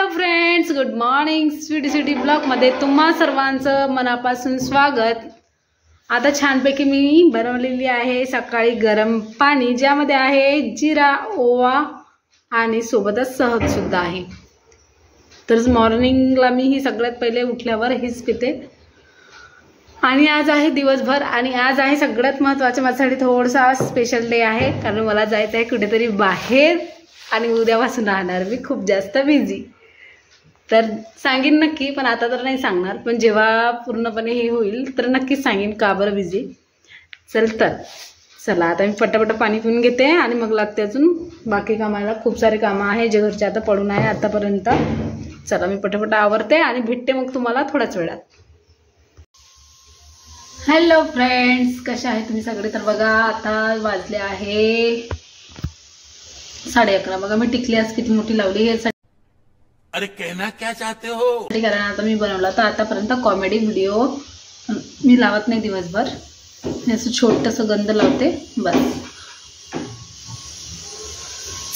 Hello friends, good morning. Sweety city ब्लॉगमध्ये तुम्हा सर्वांचं मनापासून स्वागत. आता छानपैकी मी बनवलेली आहे सकाळी गरम पाणी, ज्यामध्ये आहे जिरा, ओवा आणि सोबतच शहद सुद्धा आहे. तर मॉर्निंगला मी ही सगळ्यात पहिले उठल्यावर हीच पिते. आणि आज आहे दिवसभर, आणि आज आहे सगळ्यात महत्त्वाचं माझ्यासाठी थोडासा स्पेशल डे आहे, कारण मला जायचं आहे कुठेतरी बाहेर. आणि उद्यापासून राहणार मी खूप जास्त बिझी. तर सांगेन नक्की, पण आता तर नाही सांगणार, पण जेव्हा पूर्णपणे हे होईल तर नक्कीच सांगेन का बरं बिझी. चला आता मी पटापट पाणी पिऊन घेते आणि मग लागते अजून बाकी कामाला. खूप सारे कामं आहे जे घरचे आता पडून आहे आतापर्यंत. चला मी पटापट आवरते आणि भेटते मग तुम्हाला थोड्याच वेळात. हॅलो फ्रेंड्स, कशा आहे तुम्ही सगळे? तर बघा आता वाजले आहे 11:30. बघा मी टिकली आज किती मोठी लावली. हे अरे कहना क्या चाहते हो? कारण आता मी बनवला तर आतापर्यंत कॉमेडी व्हिडिओ मी लावत नाही दिवसभर. असं छोटंसं गंध लावते बस.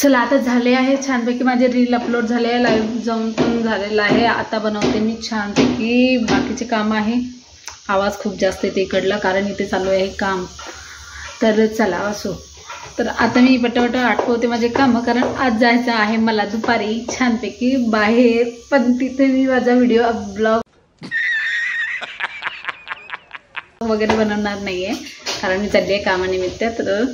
चला आता झाले आहे छानपैकी माझे रील अपलोड झाले आहे, लाईव्ह जाऊन पण झालेलं आहे. आता बनवते मी छानपैकी बाकीचे काम आहे. आवाज खूप जास्त येते इकडला, कारण इथे चालू आहे काम. तर चला असो. तर आता मी पटापट आठवते माझे कामं, कारण आज जायचं आहे मला दुपारी छानपैकी बाहेर. पण तिथे मी माझा व्हिडिओ ब्लॉग वगैरे बनवणार नाही आहे, कारण मी चालली आहे कामानिमित्त. तर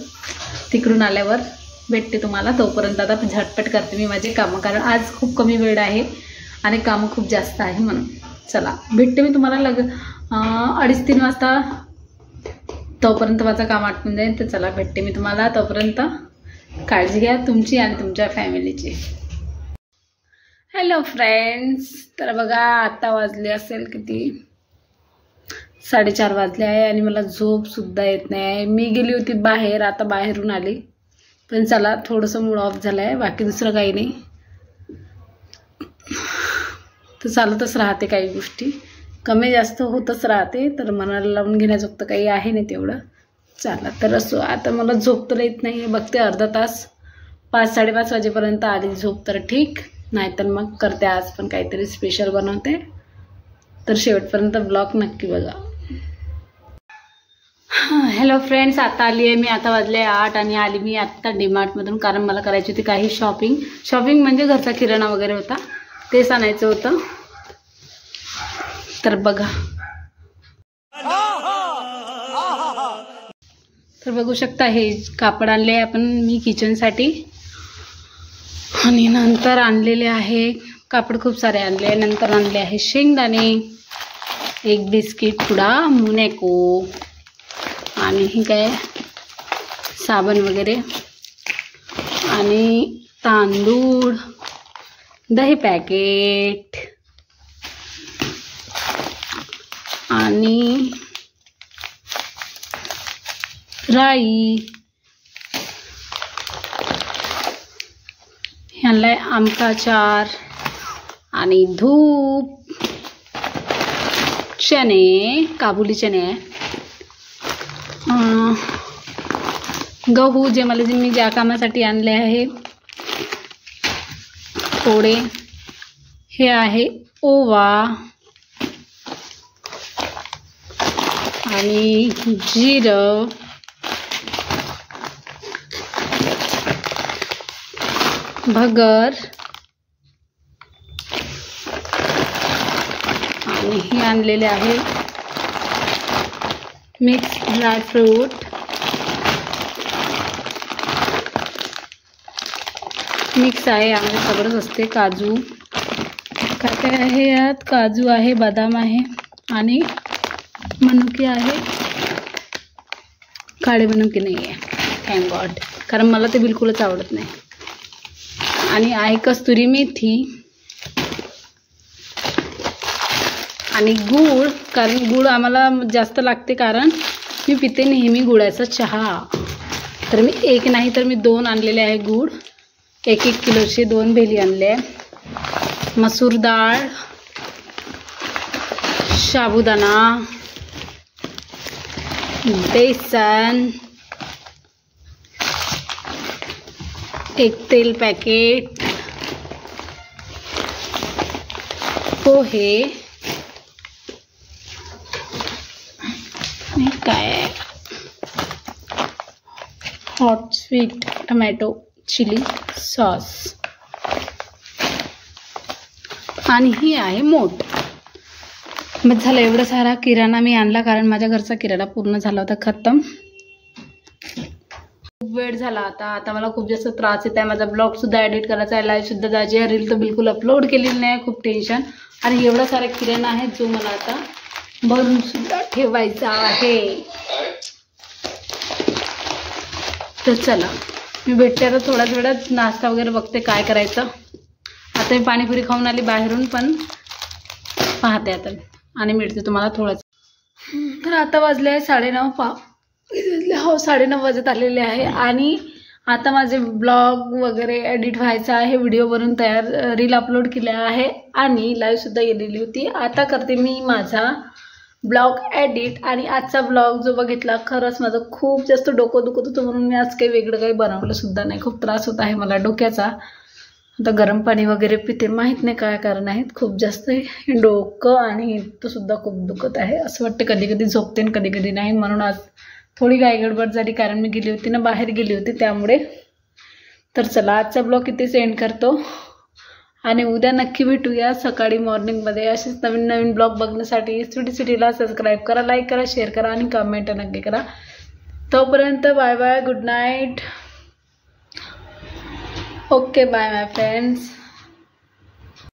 तिकडून आल्यावर भेटते तुम्हाला. तोपर्यंत आता झटपट करते मी माझे कामं, कारण आज खूप कमी वेळ आहे आणि कामं खूप जास्त आहे म्हणून. चला भेटते मी तुम्हाला 2:30-3 वाजता. तोपर्यंत माझं काम आटपून जाईल. तर चला भेटते मी तुम्हाला तोपर्यंत. काळजी घ्या तुमची आणि तुमच्या फॅमिलीची. हॅलो फ्रेंड्स, तर बघा आता वाजले असेल किती 4:30 वाजले आहे आणि मला झोपसुद्धा येत नाही आहे. मी गेली होती बाहेर, आता बाहेरून आली. पण चला थोडंसं मूड ऑफ झालं आहे, बाकी दुसरं काही नाही. तर चालतच राहते, काही गोष्टी कमी जास्त होतच राहते. तर मनाला लावून घेण्याजोगतं काही आहे नाही तेवढं. चला तर असो. आता मला झोप तर येत नाही आहे, बघते अर्धा तास 5-5:30 वाजेपर्यंत आली झोप तर ठीक, नाहीतर मग करते आज पण काहीतरी स्पेशल बनवते. तर शेवटपर्यंत ब्लॉग नक्की बघा. हॅलो फ्रेंड्स, आता आली आहे मी. आता वाजले 8 आणि आली मी आत्ता डीमार्टमधून, कारण मला करायची होती काही शॉपिंग म्हणजे घरचा किराणा वगैरे होता, तेच आणायचं होतं. तर बघा, तर बघू शकता हे कापड आणले आपण मी किचनसाठी. आणि नंतर आणलेले आहे कापड खूप सारे आणले. नंतर आणले आहे शेंगदाणे, एक बिस्किट पुडा मुनेको, आणि ही काय साबण वगैरे, आणि तांदूळ, दही पॅकेट, आणि राई, ह्याला आमका चार, आणि धूप, चणे, काबुली चणे, गहू जे मी ज्या कामासाठी आणले आहे थोडे, हे आहे ओवा, आणि जिरं, भगर, आणि हे आणलेले आहे मिक्स ड्रायफ्रूट, मिक्स आहे आम्हाला सगळंच असते. काजू काय काय आहे यात, काजू आहे, बदाम आहे, आणि मनुके आहे. काळे मनुके नाही आहे थँक गॉड, कारण मला ते बिलकुलच आवडत नाही. आणि आहे कस्तुरी मेथी, आणि गूळ, कारण गूळ आम्हाला जास्त लागते, कारण मी पिते नेहमी गुळाचा चहा. तर मी एक नाही तर मी 2 आणलेले आहे गूळ. 1-1 किलोचे 2 भेली आणले. मसूर डाळ, साबुदाणा, बेसन, एक तेल पॅकेट, पोहे आणि काय hot sweet tomato chilli sauce आणि ही आहे मोठ. मग झालं एवढं सारा किराणा मी आणला कारण माझ्या घरचा किराणा पूर्ण झाला होता खतम. खूप वेळ झाला आता मला खूप जास्त त्रास येत आहे. माझा ब्लॉग सुद्धा एडिट करायचा आहे, लाईव्ह सुद्धा जायची आहे, रील तर बिलकुल अपलोड केलेली नाही. खूप टेन्शन आणि एवढा सारा किराणा आहे जो मला आता भरून सुद्धा ठेवायचा आहे. तर चला मी भेटते आता थोड्याच वेळात. नाश्ता वगैरे बघते काय करायचं. आता मी पाणीपुरी खाऊन आली बाहेरून पण पाहते आता आणि मिळते तुम्हाला थोडंच. तर आता वाजले आहे 9:30 हो 9:30 वाजत आलेले आहे आणि आता माझे ब्लॉग वगैरे एडिट व्हायचा आहे. व्हिडिओ बनवून तयार रील अपलोड केले आहे आणि लाईव्ह सुद्धा गेलेली होती. आता करते मी माझा ब्लॉग एडिट आणि आजचा ब्लॉग जो बघितला खरंच माझं खूप जास्त डोकं दुखत होतं म्हणून मी आज काही वेगळं काही बनवलं सुद्धा नाही. खूप त्रास होत आहे मला डोक्याचा. आता गरम पाणी वगैरे पिते, माहीत नाही काय कारण आहेत. खूप जास्त डोकं आणि तो सुद्धा खूप दुखत आहे. असं वाटतं कधी कधी झोपते आणि कधी कधी नाही. म्हणून आज थोडी गडबड झाली कारण मी गेली होती ना, बाहेर गेली होती त्यामुळे. तर चला आजचा ब्लॉग इथेच एंड करतो आणि उद्या नक्की भेटूया सकाळी मॉर्निंगमध्ये. असेच नवीन नवीन ब्लॉग बघण्यासाठी स्वीटी सिटीला सबस्क्राईब करा, लाईक करा, शेअर करा आणि कमेंट नक्की करा. तोपर्यंत bye bye, good night. Okay bye my friends.